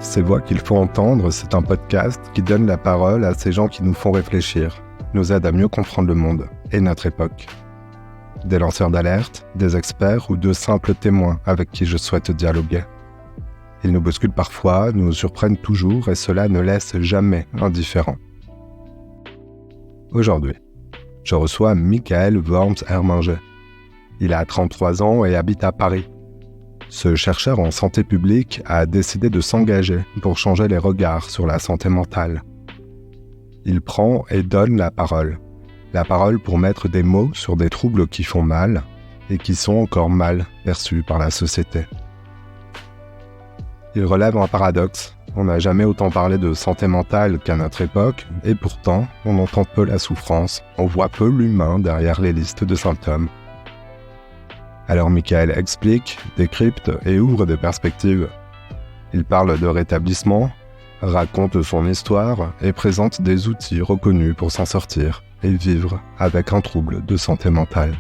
Ces voix qu'il faut entendre, c'est un podcast qui donne la parole à ces gens qui nous font réfléchir, nous aident à mieux comprendre le monde et notre époque. Des lanceurs d'alerte, des experts ou de simples témoins avec qui je souhaite dialoguer. Ils nous bousculent parfois, nous surprennent toujours et cela ne laisse jamais indifférent. Aujourd'hui, je reçois Michael Worms-Hermanger. Il a 33 ans et habite à Paris. Ce chercheur en santé publique a décidé de s'engager pour changer les regards sur la santé mentale. Il prend et donne la parole. La parole pour mettre des mots sur des troubles qui font mal et qui sont encore mal perçus par la société. Il relève un paradoxe. On n'a jamais autant parlé de santé mentale qu'à notre époque, et pourtant, on entend peu la souffrance, on voit peu l'humain derrière les listes de symptômes. Alors Michael explique, décrypte et ouvre des perspectives. Il parle de rétablissement, raconte son histoire et présente des outils reconnus pour s'en sortir et vivre avec un trouble de santé mentale.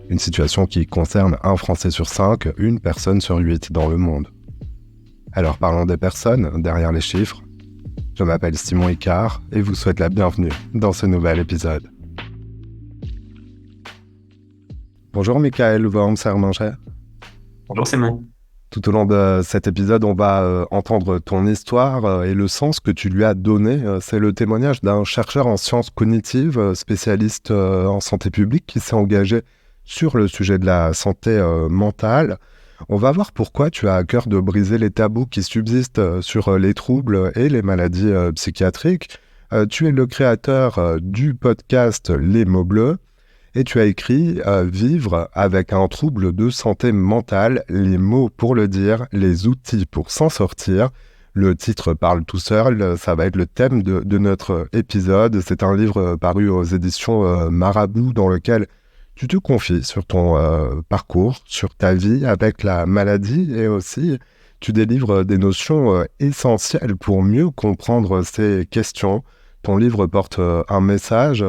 Une situation qui concerne un Français sur 5, une personne sur 8 dans le monde. Alors parlons des personnes derrière les chiffres. Je m'appelle Simon Icard et vous souhaite la bienvenue dans ce nouvel épisode. Bonjour Michael Worms-Hermanger. Bonjour Simon. Tout au long de cet épisode, on va entendre ton histoire et le sens que tu lui as donné. C'est le témoignage d'un chercheur en sciences cognitives, spécialiste en santé publique, qui s'est engagé sur le sujet de la santé mentale. On va voir pourquoi tu as à cœur de briser les tabous qui subsistent sur les troubles et les maladies psychiatriques. Tu es le créateur du podcast Les mots bleus et tu as écrit « Vivre avec un trouble de santé mentale, les mots pour le dire, les outils pour s'en sortir ». Le titre parle tout seul, ça va être le thème de notre épisode. C'est un livre paru aux éditions Marabout dans lequel tu te confies sur ton parcours, sur ta vie avec la maladie et aussi tu délivres des notions essentielles pour mieux comprendre ces questions. Ton livre porte un message,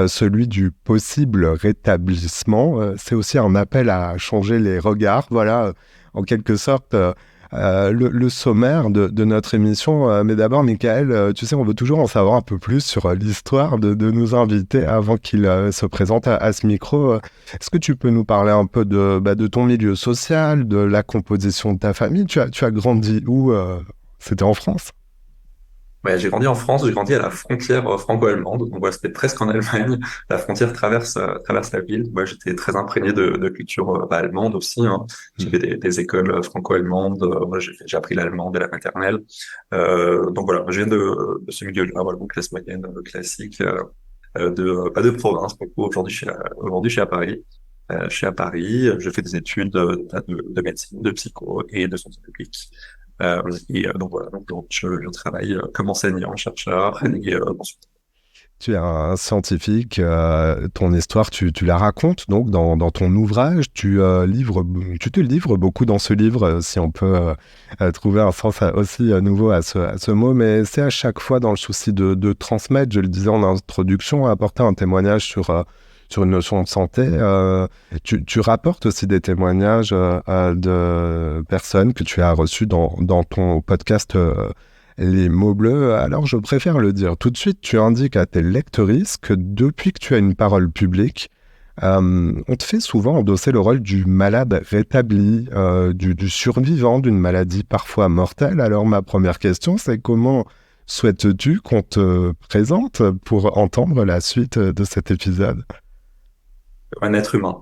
celui du possible rétablissement. C'est aussi un appel à changer les regards. Voilà, en quelque sorte, le sommaire de notre émission. Mais d'abord, Michael, tu sais, on veut toujours en savoir un peu plus sur l'histoire de nos invités avant qu'ils se présentent à ce micro. Est-ce que tu peux nous parler un peu de ton milieu social, de la composition de ta famille ? Tu as grandi où ? C'était en France ? Ouais, j'ai grandi en France, j'ai grandi à la frontière franco-allemande, donc voilà, c'était presque en Allemagne. La frontière traverse la ville. Moi, j'étais très imprégné de culture allemande aussi. Hein. J'ai fait des écoles franco-allemandes. Moi, j'ai appris l'allemand dès la maternelle. Donc voilà, je viens de ce milieu-là, voilà, donc classe moyenne classique pas de province. Pour le coup, aujourd'hui, je suis à Paris. Je suis à Paris. Je fais des études de médecine, de psycho et de santé publique. Donc voilà, donc je travaille comme enseignant, chercheur et consultant. Tu es un scientifique, ton histoire, tu la racontes donc dans ton ouvrage, tu te livres beaucoup dans ce livre, si on peut trouver un sens aussi nouveau à ce mot, mais c'est à chaque fois dans le souci de transmettre, je le disais en introduction, apporter un témoignage sur une notion de santé. Tu rapportes aussi des témoignages de personnes que tu as reçues dans ton podcast Les mots bleus. Alors je préfère le dire tout de suite, tu indiques à tes lectrices que depuis que tu as une parole publique, on te fait souvent endosser le rôle du malade rétabli, du survivant d'une maladie parfois mortelle. Alors ma première question, c'est comment souhaites-tu qu'on te présente pour entendre la suite de cet épisode ? Un être humain.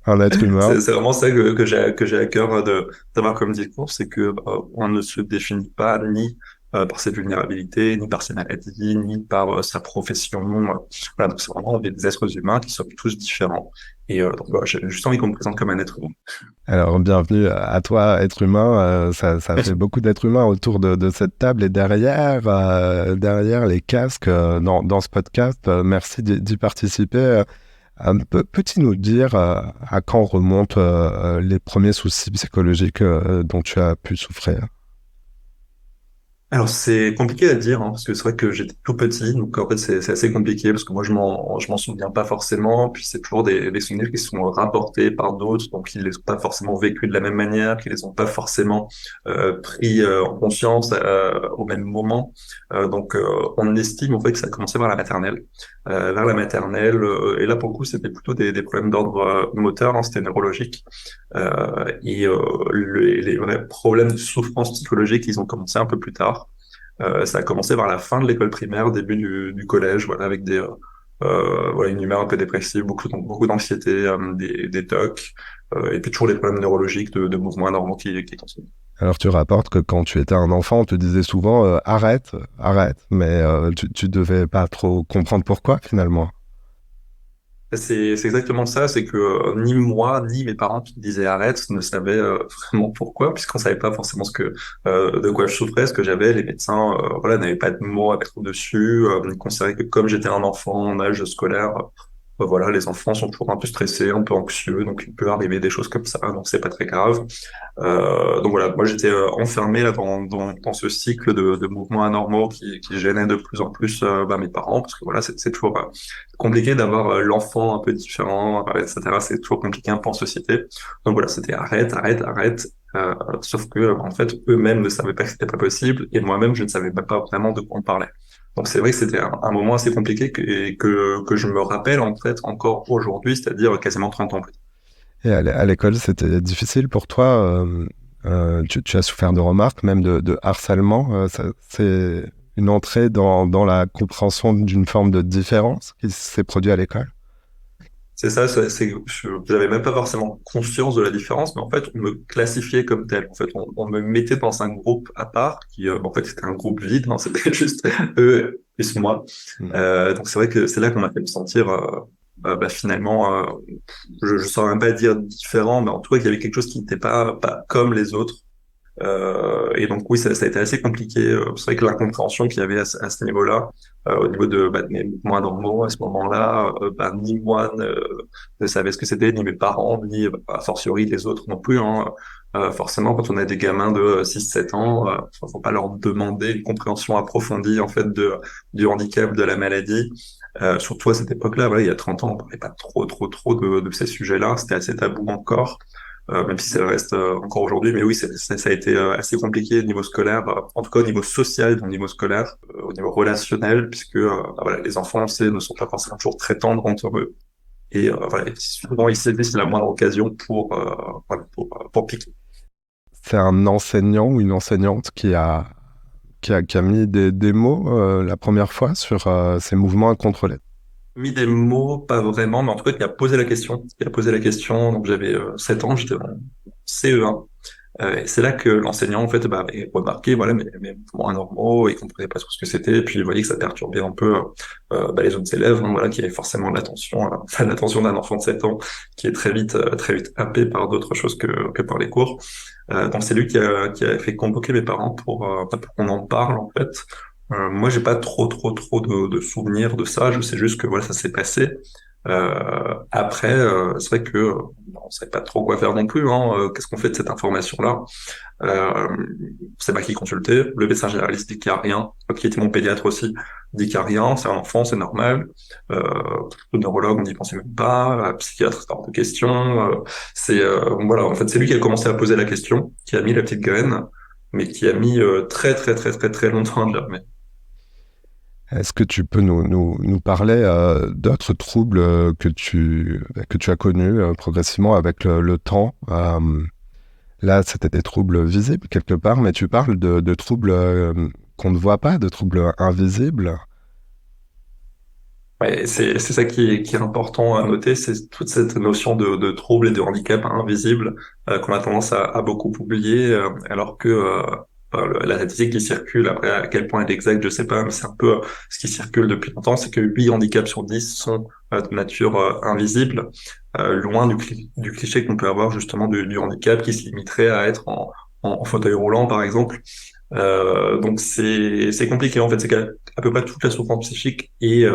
Un être humain. C'est vraiment ça que j'ai à cœur d'avoir comme discours, c'est que on ne se définit pas ni par ses vulnérabilités, ni par ses maladies, ni par sa profession. Voilà, donc c'est vraiment des êtres humains qui sont tous différents. Et donc voilà, j'ai juste envie qu'on me présente comme un être humain. Alors, bienvenue à toi, être humain. Ça fait beaucoup d'êtres humains autour de cette table et derrière les casques dans ce podcast. Merci d'y participer. Peux-tu nous dire à quand remontent les premiers soucis psychologiques dont tu as pu souffrir ? Alors c'est compliqué à dire, hein, parce que c'est vrai que j'étais tout petit, donc en fait c'est assez compliqué parce que moi je m'en souviens pas forcément, puis c'est toujours des souvenirs qui sont rapportés par d'autres, donc ils les ont pas forcément vécus de la même manière, qu'ils les ont pas forcément pris en conscience au même moment. Donc on estime en fait que ça a commencé vers la maternelle, et là pour le coup c'était plutôt des problèmes d'ordre moteur, hein, c'était neurologique. Les vrais problèmes de souffrance psychologique, ils ont commencé un peu plus tard. Ça a commencé vers la fin de l'école primaire, début du collège, voilà, avec voilà, une humeur un peu dépressive, beaucoup d'anxiété, des TOC, et puis toujours les problèmes neurologiques de mouvements anormaux qui continuent. Alors tu rapportes que quand tu étais un enfant, on te disait souvent arrête, arrête, mais tu devais pas trop comprendre pourquoi finalement. C'est exactement ça, c'est que ni moi ni mes parents qui me disaient arrête ne savaient vraiment pourquoi, puisqu'on savait pas forcément de quoi je souffrais, ce que j'avais. Les médecins, voilà, n'avaient pas de mots à mettre dessus. Ils considéraient que comme j'étais un enfant en âge scolaire, voilà, les enfants sont toujours un peu stressés, un peu anxieux, donc il peut arriver des choses comme ça, donc c'est pas très grave. Donc voilà, moi j'étais enfermé là dans ce cycle de mouvements anormaux qui gênait de plus en plus mes parents, parce que voilà, c'est toujours compliqué d'avoir l'enfant un peu différent, etc. C'est toujours compliqué un peu en société. Donc voilà, c'était arrête, arrête, arrête. Sauf que en fait, eux-mêmes ne savaient pas que c'était pas possible, et moi-même je ne savais même pas vraiment de quoi on parlait. Donc c'est vrai que c'était un moment assez compliqué que je me rappelle en fait encore aujourd'hui, c'est-à-dire quasiment 30 ans plus tard. Et à l'école, c'était difficile pour toi. Tu as souffert de remarques, même de harcèlement. C'est une entrée dans la compréhension d'une forme de différence qui s'est produite à l'école. C'est ça, j'avais même pas forcément conscience de la différence, mais en fait, on me classifiait comme tel. En fait, on me mettait dans un groupe à part, en fait, c'était un groupe vide, hein, c'était juste eux plus moi. Mm. Donc c'est vrai que c'est là qu'on m'a fait me sentir, finalement, je saurais même pas dire différent, mais en tout cas, qu'il y avait quelque chose qui n'était pas comme les autres. Et donc oui, ça a été assez compliqué. C'est vrai que l'incompréhension qu'il y avait à ce niveau-là, au niveau de mes mouvements normaux à ce moment-là, ni moi ne savais ce que c'était, ni mes parents, ni a fortiori les autres non plus. Hein. Forcément, quand on a des gamins de 6-7 ans, faut pas leur demander une compréhension approfondie en fait du handicap, de la maladie. Surtout à cette époque-là, voilà, il y a 30 ans, on parlait pas trop de ces sujets-là. C'était assez tabou encore. Même si ça reste encore aujourd'hui. Mais oui, ça a été assez compliqué au niveau scolaire, en tout cas au niveau social, au niveau scolaire, au niveau relationnel, puisque voilà, les enfants, on sait, ne sont pas forcément toujours très tendres entre eux. Et voilà, souvent, ils saisissent la moindre occasion voilà, pour piquer. C'est un enseignant ou une enseignante qui a mis des mots la première fois sur ces mouvements incontrôlés. Mis des mots, pas vraiment, mais en tout cas, qui a posé la question. Qui a posé la question, donc j'avais 7 ans, j'étais en CE1. Et c'est là que l'enseignant, en fait, avait remarqué, voilà, mes mouvements anormaux, il comprenait pas trop ce que c'était, et puis il voyait que ça perturbait un peu les autres élèves, hein, voilà, qui avaient forcément l'attention, l'attention d'un enfant de 7 ans, qui est très vite happé par d'autres choses que par les cours. Donc c'est lui qui a fait convoquer mes parents pour qu'on en parle, en fait. Moi, j'ai pas trop de souvenirs de ça. Je sais juste que voilà, ça s'est passé. Après, c'est vrai que on savait pas trop quoi faire non plus. Hein. Qu'est-ce qu'on fait de cette information-là? C'est pas qui consulter. Le médecin généraliste dit qu'il y a rien. Qui était mon pédiatre aussi dit qu'il y a rien. C'est un enfant, c'est normal. Euh, le neurologue, on n'y pensait même pas. Le psychiatre, c'est hors de question. Voilà. En fait, c'est lui qui a commencé à poser la question, qui a mis la petite graine, mais qui a mis très longtemps à germer. Est-ce que tu peux nous parler d'autres troubles que tu as connus progressivement avec le temps là, c'était des troubles visibles quelque part, mais tu parles de troubles qu'on ne voit pas, de troubles invisibles. Ouais, c'est ça qui est important à noter, c'est toute cette notion de trouble et de handicap invisible qu'on a tendance à beaucoup oublier, alors que la statistique qui circule, après à quel point elle est exacte, je sais pas, mais c'est un peu ce qui circule depuis longtemps, c'est que 8 handicaps sur 10 sont de nature invisible, loin du cliché qu'on peut avoir justement du handicap qui se limiterait à être en fauteuil roulant par exemple. Donc c'est compliqué en fait, c'est qu'à peu près toute la souffrance psychique est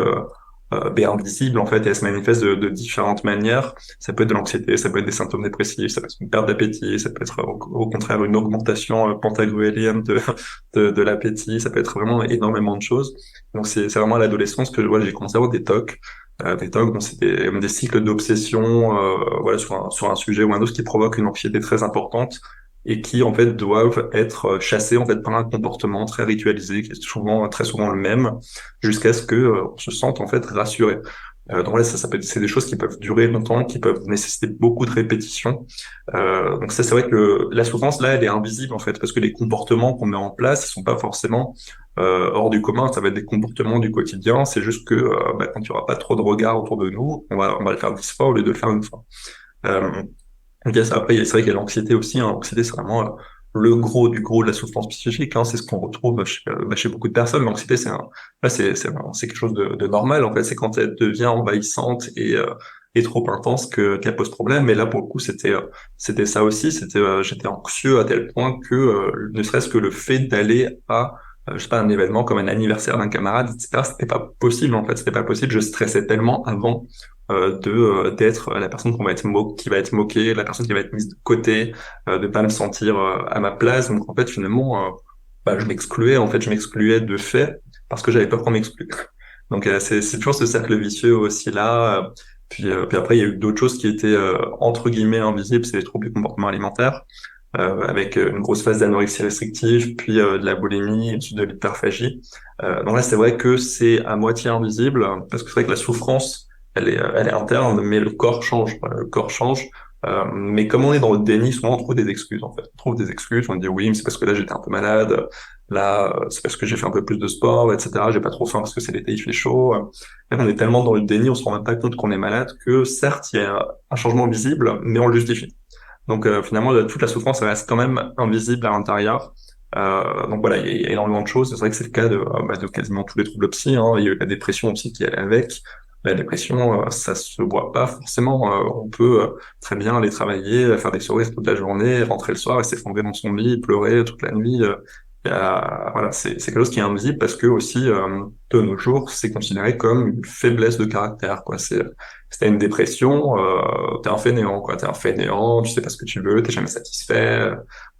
invisible en fait et elle se manifeste de différentes manières. Ça peut être de l'anxiété, ça peut être des symptômes dépressifs, ça peut être une perte d'appétit, ça peut être au contraire une augmentation pantagruélienne de l'appétit, ça peut être vraiment énormément de choses. Donc c'est vraiment à l'adolescence que j'ai commencé à avoir des TOC, bon, c'était des cycles d'obsession voilà sur un sujet ou un autre qui provoquent une anxiété très importante et qui en fait doivent être chassés en fait par un comportement très ritualisé qui est souvent très souvent le même jusqu'à ce que on se sente en fait rassuré. Donc voilà, ça peut c'est des choses qui peuvent durer longtemps, qui peuvent nécessiter beaucoup de répétitions. Donc ça, c'est vrai que la souffrance là, elle est invisible en fait, parce que les comportements qu'on met en place, ils sont pas forcément hors du commun. Ça va être des comportements du quotidien. C'est juste que quand il y aura pas trop de regards autour de nous, on va le faire 10 fois au lieu de le faire une fois. Euh, Ok, après, c'est vrai qu'il y a l'anxiété aussi. Hein. L'anxiété, c'est vraiment le gros du gros de la souffrance psychique. Hein. C'est ce qu'on retrouve chez beaucoup de personnes. L'anxiété, c'est quelque chose de normal. En fait, c'est quand elle devient envahissante et trop intense qu'elle pose problème. Mais là, pour le coup, c'était ça aussi. J'étais anxieux à tel point que ne serait-ce que le fait d'aller à je sais pas, un événement comme un anniversaire d'un camarade, etc., c'était pas possible, en fait, c'était pas possible. Je stressais tellement avant d'être la personne qui va être moquée, la personne qui va être mise de côté, de pas me sentir à ma place. Donc en fait finalement, je m'excluais de fait parce que j'avais peur qu'on m'exclue. Donc c'est toujours ce cercle vicieux aussi là. Puis après il y a eu d'autres choses qui étaient entre guillemets invisibles, c'est les troubles du comportement alimentaire. Avec une grosse phase d'anorexie restrictive, puis de la boulimie, ensuite de l'hyperphagie. Donc là, c'est vrai que c'est à moitié invisible, parce que c'est vrai que la souffrance, elle est interne, mais le corps change. Le corps change. Mais comme on est dans le déni, souvent on trouve des excuses en fait. On trouve des excuses, on dit oui, mais c'est parce que là j'étais un peu malade, là c'est parce que j'ai fait un peu plus de sport, etc. J'ai pas trop faim parce que c'est l'été, il fait chaud. Là, on est tellement dans le déni, on se rend même pas compte qu'on est malade que certes il y a un changement visible, mais on le justifie. Donc finalement, toute la souffrance elle reste quand même invisible à l'intérieur. Donc voilà, il y a énormément de choses. C'est vrai que c'est le cas de quasiment tous les troubles psy. Hein. Il y a eu la dépression aussi qui allait avec. La dépression, ça se voit pas forcément. On peut très bien aller travailler, faire des sourires toute la journée, rentrer le soir et s'effondrer dans son lit, pleurer toute la nuit. Voilà, c'est quelque chose qui est invisible parce que aussi de nos jours, c'est considéré comme une faiblesse de caractère, quoi. Si t'as une dépression, t'es un fainéant, quoi. T'es un fainéant, tu sais pas ce que tu veux, t'es jamais satisfait.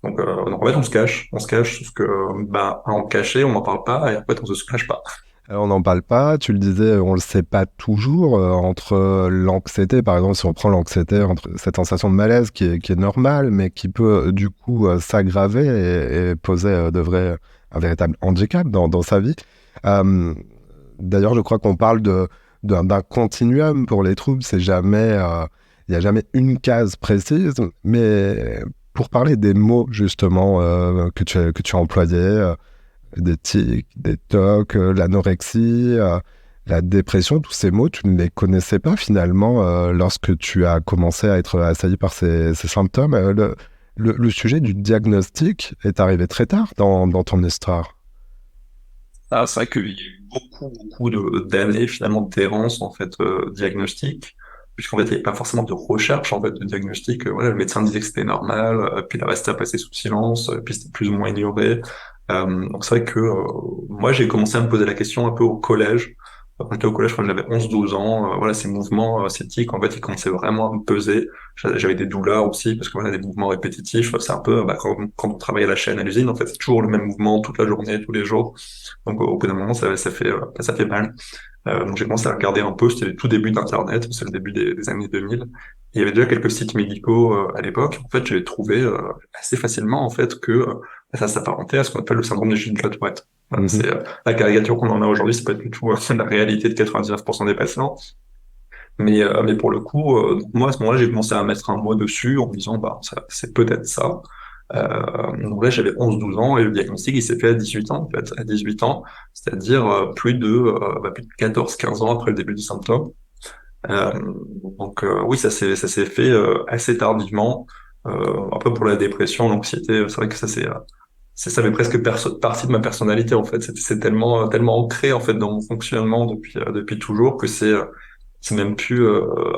Donc en fait, on se cache, sauf que à en cacher, on n'en parle pas, et en fait, on se cache pas. On n'en parle pas, tu le disais, on le sait pas toujours, entre l'anxiété, par exemple, si on prend l'anxiété, entre cette sensation de malaise qui est normale, mais qui peut du coup s'aggraver et poser un véritable handicap dans sa vie. Euh, D'ailleurs, je crois qu'on parle d'un continuum pour les troubles, il n'y a jamais une case précise, mais pour parler des mots justement que tu as employés, des tics, des tocs, l'anorexie, la dépression, tous ces mots, tu ne les connaissais pas finalement lorsque tu as commencé à être assailli par ces symptômes. Le sujet du diagnostic est arrivé très tard dans ton histoire. Ah, c'est vrai qu'il y a eu beaucoup d'années finalement d'errance en fait diagnostique, puisqu'en fait il n'y avait pas forcément de recherche en fait de diagnostic. Voilà, le médecin disait que c'était normal, puis le reste a passé sous silence, puis c'était plus ou moins ignoré. Donc c'est vrai que moi j'ai commencé à me poser la question un peu au collège. Quand j'étais au collège, quand j'avais 11-12 ans, voilà, ces mouvements sciatiques, en fait, ils commençaient vraiment à me peser. J'avais des douleurs aussi, parce que voilà, des mouvements répétitifs, c'est un peu quand on travaille à la chaîne, à l'usine, en fait, c'est toujours le même mouvement toute la journée, tous les jours. Donc au bout d'un moment, ça fait mal. Donc j'ai commencé à regarder un peu, c'était le tout début d'Internet, c'est le début des années 2000. Il y avait déjà quelques sites médicaux à l'époque. En fait, j'ai trouvé assez facilement en fait que ça s'apparentait à ce qu'on appelle le syndrome de Gilles-Tourette. Voilà, Mhm. c'est la caricature qu'on en a aujourd'hui, c'est pas du tout la réalité de 99% des patients. Mais pour le coup, moi à ce moment-là, j'ai commencé à mettre un mot dessus en me disant bah c'est peut-être ça. Donc là, j'avais 11-12 ans et le diagnostic, il s'est fait à 18 ans, en fait, à 18 ans, c'est-à-dire plus de 14-15 ans après le début du symptôme. Euh, oui, ça s'est fait assez tardivement. Après, pour la dépression, l'anxiété, c'est vrai que ça fait presque partie de ma personnalité, en fait. C'est tellement ancré, en fait, dans mon fonctionnement depuis toujours que c'est même plus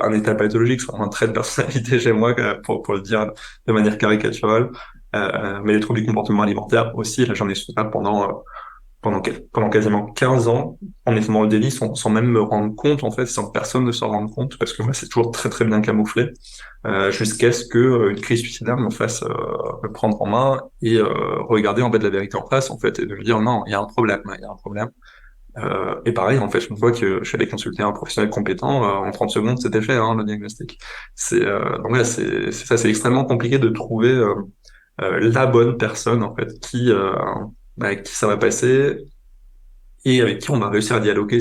un état pathologique, c'est vraiment un trait de personnalité chez moi, pour le dire de manière caricaturale. Mais les troubles du comportement alimentaire aussi, là j'en ai souffert pendant quasiment 15 ans, en étant dans le délit, sans même me rendre compte, en fait, sans que personne ne s'en rende compte, parce que moi, c'est toujours très très bien camouflé, jusqu'à ce que une crise suicidaire me fasse me prendre en main et regarder en fait la vérité en face, en fait, et de me dire non, il y a un problème, il y a un problème. Et pareil, en fait, une fois que je suis allé consulter un professionnel compétent, en 30 secondes, c'était fait, hein, le diagnostic. Donc là, c'est ça, c'est extrêmement compliqué de trouver la bonne personne, en fait, avec qui ça va passer et avec qui on va réussir à dialoguer.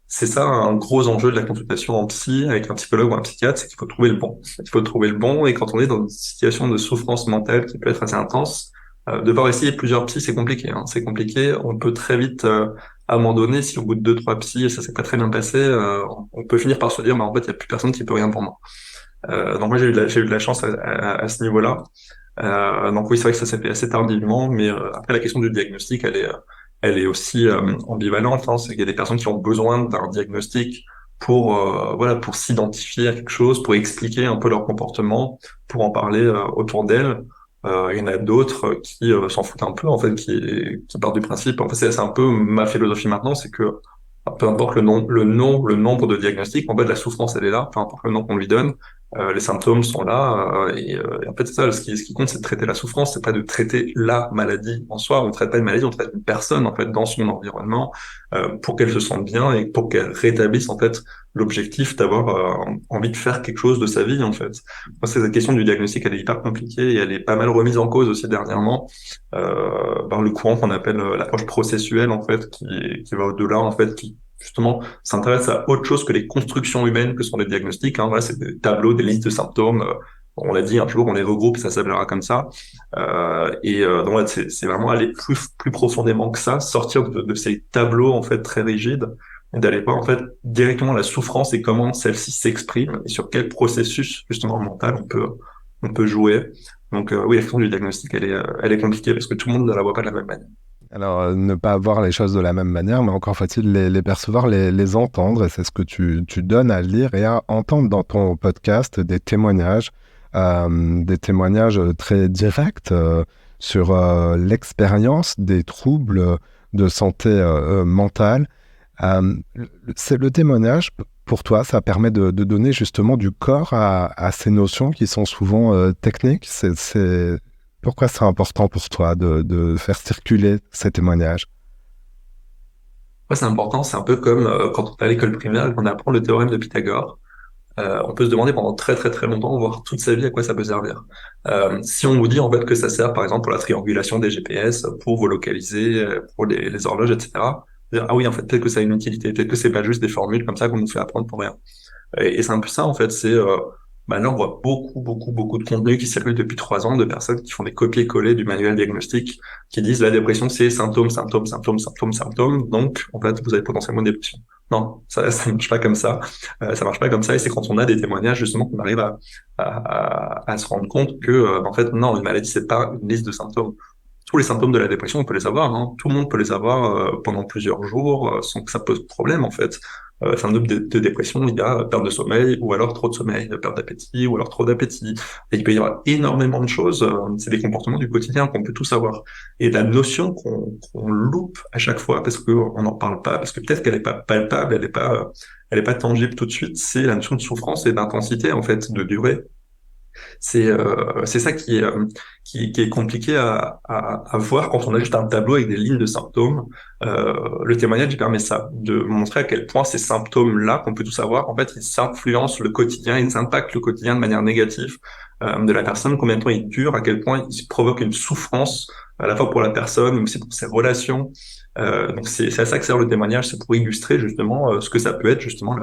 C'est ça un gros enjeu de la consultation en psy avec un psychologue ou un psychiatre, c'est qu'il faut trouver le bon. Il faut trouver le bon, et quand on est dans une situation de souffrance mentale qui peut être assez intense, devoir essayer plusieurs psys, c'est compliqué, hein. C'est compliqué. On peut très vite abandonner si au bout de deux, trois psys, ça s'est pas très bien passé, on peut finir par se dire, bah, en fait, il y a plus personne qui peut rien pour moi. Donc moi, j'ai eu de la chance à ce niveau-là. Donc oui, c'est vrai que ça s'est fait assez tardivement, mais après la question du diagnostic, elle est aussi ambivalente, hein. C'est qu'il y a des personnes qui ont besoin d'un diagnostic pour voilà, pour s'identifier à quelque chose, pour expliquer un peu leur comportement, pour en parler autour d'elles. Il y en a d'autres qui s'en foutent un peu, en fait, qui partent du principe. En fait, c'est un peu ma philosophie maintenant, c'est que peu importe le nombre de diagnostics, en fait, la souffrance, elle est là, peu importe le nom qu'on lui donne. Les symptômes sont là, et en fait, c'est ça, ce qui compte, c'est de traiter la souffrance, c'est pas de traiter la maladie en soi. On traite pas une maladie, on traite une personne, en fait, dans son environnement, pour qu'elle se sente bien et pour qu'elle rétablisse, en fait, l'objectif d'avoir envie de faire quelque chose de sa vie, en fait. Moi, cette question du diagnostic, elle est hyper compliquée et elle est pas mal remise en cause aussi dernièrement, par le courant qu'on appelle l'approche processuelle, en fait, qui va au-delà, en fait, qui justement s'intéresse à autre chose que les constructions humaines que sont les diagnostics, hein. Voilà, c'est des tableaux, des listes de symptômes. On l'a dit, un jour on les regroupe, ça s'appellera comme ça. Donc voilà, c'est vraiment aller plus profondément que ça, sortir de ces tableaux en fait très rigides, et d'aller voir en fait directement la souffrance et comment celle-ci s'exprime et sur quel processus justement mental on peut jouer. Donc oui, la question du diagnostic, elle est compliquée parce que tout le monde ne la voit pas de la même manière. Alors, ne pas voir les choses de la même manière, mais encore faut-il les percevoir, les entendre, et c'est ce que tu donnes à lire et à entendre dans ton podcast, des témoignages très directs sur l'expérience des troubles de santé mentale. C'est le témoignage, pour toi, ça permet de donner justement du corps à ces notions qui sont souvent techniques. Pourquoi c'est important pour toi de faire circuler ces témoignages? Ouais, c'est important, c'est un peu comme quand on est à l'école primaire et qu'on apprend le théorème de Pythagore. On peut se demander pendant très très très longtemps, voire toute sa vie, à quoi ça peut servir. Si on vous dit en fait que ça sert par exemple pour la triangulation des GPS, pour vous localiser, pour les horloges, etc. Dire, ah oui, en fait, peut-être que ça a une utilité, peut-être que c'est pas juste des formules comme ça qu'on nous fait apprendre pour rien. Et c'est un peu ça, en fait, bah là, on voit beaucoup de contenu qui circule depuis 3 ans de personnes qui font des copier-coller du manuel diagnostic, qui disent la dépression, c'est symptômes. Donc, en fait, vous avez potentiellement une dépression. Non, ça marche pas comme ça. Ça marche pas comme ça. Et c'est quand on a des témoignages, justement, qu'on arrive à se rendre compte que, en fait, non, une maladie, c'est pas une liste de symptômes. Tous les symptômes de la dépression, on peut les avoir, hein. Tout le monde peut les avoir pendant plusieurs jours sans que ça pose problème, en fait. Symptômes de dépression, il y a perte de sommeil, ou alors trop de sommeil, perte d'appétit, ou alors trop d'appétit. Et il peut y avoir énormément de choses. C'est des comportements du quotidien qu'on peut tous avoir. Et la notion qu'on loupe à chaque fois, parce qu'on n'en parle pas, parce que peut-être qu'elle n'est pas palpable, elle est pas tangible tout de suite, c'est la notion de souffrance et d'intensité, en fait, de durée. C'est ça qui est compliqué à voir quand on a juste un tableau avec des lignes de symptômes. Le témoignage il permet ça, de montrer à quel point ces symptômes-là qu'on peut tous avoir, en fait, ils influencent le quotidien, ils impactent le quotidien de manière négative de la personne, combien de temps ils durent, à quel point ils provoquent une souffrance à la fois pour la personne, mais aussi pour ses relations. Donc c'est à ça que sert le témoignage, c'est pour illustrer justement ce que ça peut être justement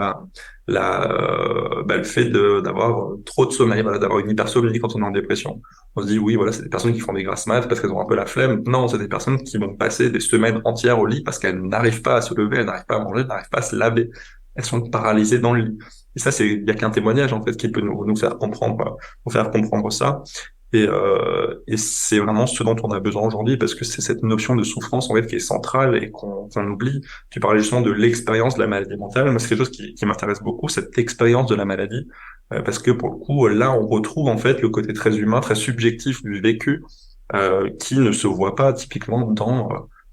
le fait d'avoir trop de sommeil, voilà, d'avoir une hypersomnie quand on est en dépression. On se dit oui, voilà, c'est des personnes qui font des grasses mat parce qu'elles ont un peu la flemme. Non, c'est des personnes qui vont passer des semaines entières au lit parce qu'elles n'arrivent pas à se lever, elles n'arrivent pas à manger, elles n'arrivent pas à se laver. Elles sont paralysées dans le lit. Et ça, il y a qu'un témoignage en fait qui peut nous faire comprendre ça. Et c'est vraiment ce dont on a besoin aujourd'hui parce que c'est cette notion de souffrance en fait qui est centrale et qu'on oublie. Tu parlais justement de l'expérience de la maladie mentale. Moi, c'est quelque chose qui m'intéresse beaucoup, cette expérience de la maladie, parce que pour le coup, là, on retrouve en fait le côté très humain, très subjectif du vécu, qui ne se voit pas typiquement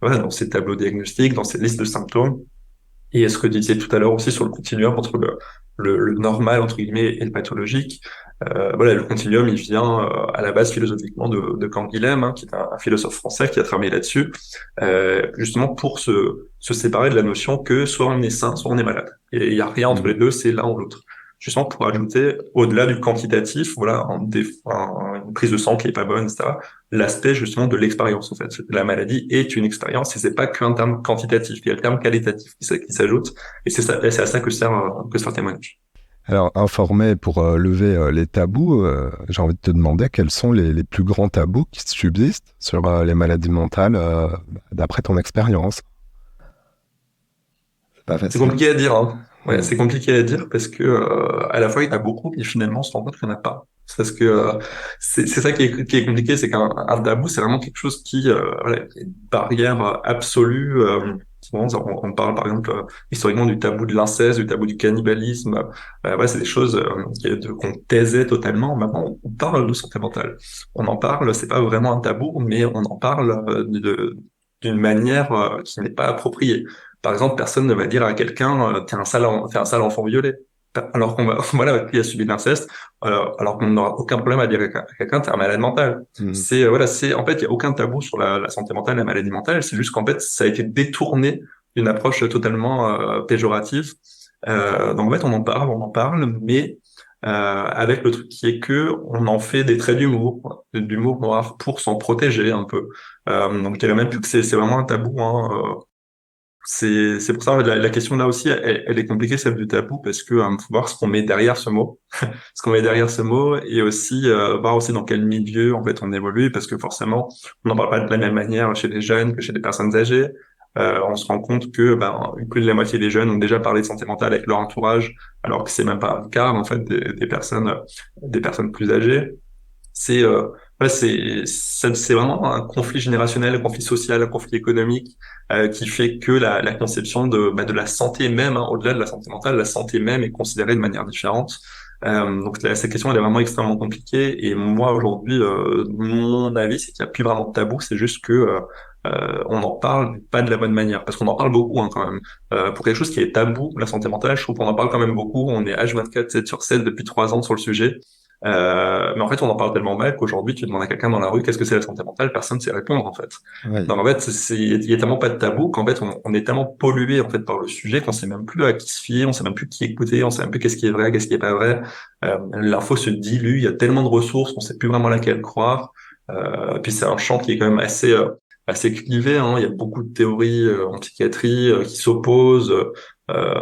voilà, dans ces tableaux diagnostiques, dans ces listes de symptômes. Et ce que tu disais tout à l'heure aussi sur le continuum entre le normal, entre guillemets, et le pathologique. Voilà, le continuum, il vient à la base philosophiquement de Canguilhem, hein, qui est un philosophe français qui a travaillé là-dessus, justement pour se séparer de la notion que soit on est sain, soit on est malade. Et il n'y a rien entre les deux, c'est l'un ou l'autre. Justement pour ajouter, au-delà du quantitatif, voilà, une prise de sang qui est pas bonne, etc., l'aspect justement de l'expérience, en fait. La maladie est une expérience et c'est pas qu'un terme quantitatif, il y a le terme qualitatif qui s'ajoute, et c'est à ça que sert le témoignage. Alors, informé pour lever les tabous, j'ai envie de te demander quels sont les plus grands tabous qui subsistent sur les maladies mentales d'après ton expérience. C'est pas C'est facile. compliqué à dire, hein. Ouais, c'est compliqué à dire parce que à la fois il y en a beaucoup et finalement on se rend compte qu'il n'y en a pas. C'est parce que c'est ça qui est compliqué, c'est qu'un tabou c'est vraiment quelque chose qui voilà, est une barrière absolue. Souvent, on parle par exemple historiquement du tabou de l'inceste, du tabou du cannibalisme. Ouais, c'est des choses qu'on taisait totalement. Maintenant, on parle de santé mentale. On en parle, c'est pas vraiment un tabou, mais on en parle d'une manière qui n'est pas appropriée. Par exemple, personne ne va dire à quelqu'un t'es un sale enfant violé. Alors qu'on va, voilà, qui a subi de l'inceste, alors qu'on n'aura aucun problème à dire à quelqu'un t'es un malade mental. C'est voilà, c'est en fait il y a aucun tabou sur la santé mentale, la maladie mentale. C'est juste qu'en fait ça a été détourné d'une approche totalement péjorative. Donc en fait on en parle, mais avec le truc qui est que on en fait des traits d'humour noir pour s'en protéger un peu. Donc je dirais même plus que c'est vraiment un tabou, hein. C'est pour ça la question là aussi elle est compliquée, celle du tabou, parce que faut voir ce qu'on met derrière ce mot, ce qu'on met derrière ce mot, et aussi voir aussi dans quel milieu en fait on évolue, parce que forcément on n'en parle pas de la même manière chez les jeunes que chez les personnes âgées. On se rend compte que plus de la moitié des jeunes ont déjà parlé de santé mentale avec leur entourage, alors que c'est même pas un quart en fait des personnes plus âgées. C'est ouais, c'est vraiment un conflit générationnel, un conflit social, un conflit économique qui fait que la conception de la santé même, hein, au-delà de la santé mentale, la santé même est considérée de manière différente. Donc cette question elle est vraiment extrêmement compliquée, et moi aujourd'hui mon avis c'est qu'il n'y a plus vraiment de tabou, c'est juste que on en parle mais pas de la bonne manière, parce qu'on en parle beaucoup, hein, quand même. Pour quelque chose qui est tabou, la santé mentale, je trouve qu'on en parle quand même beaucoup. On est H24 7 sur 7 depuis 3 ans sur le sujet. Mais en fait, on en parle tellement mal qu'aujourd'hui, tu demandes à quelqu'un dans la rue qu'est-ce que c'est la santé mentale, personne ne sait répondre, en fait. Oui. Donc en fait, il y a tellement pas de tabou qu'en fait, on est tellement pollué en fait par le sujet qu'on sait même plus à qui se fier, on sait même plus qui écouter, on sait même plus qu'est-ce qui est vrai, qu'est-ce qui est pas vrai. L'info se dilue, il y a tellement de ressources qu'on sait plus vraiment laquelle croire. Puis c'est un champ qui est quand même assez clivé, hein. Il y a beaucoup de théories en psychiatrie qui s'opposent.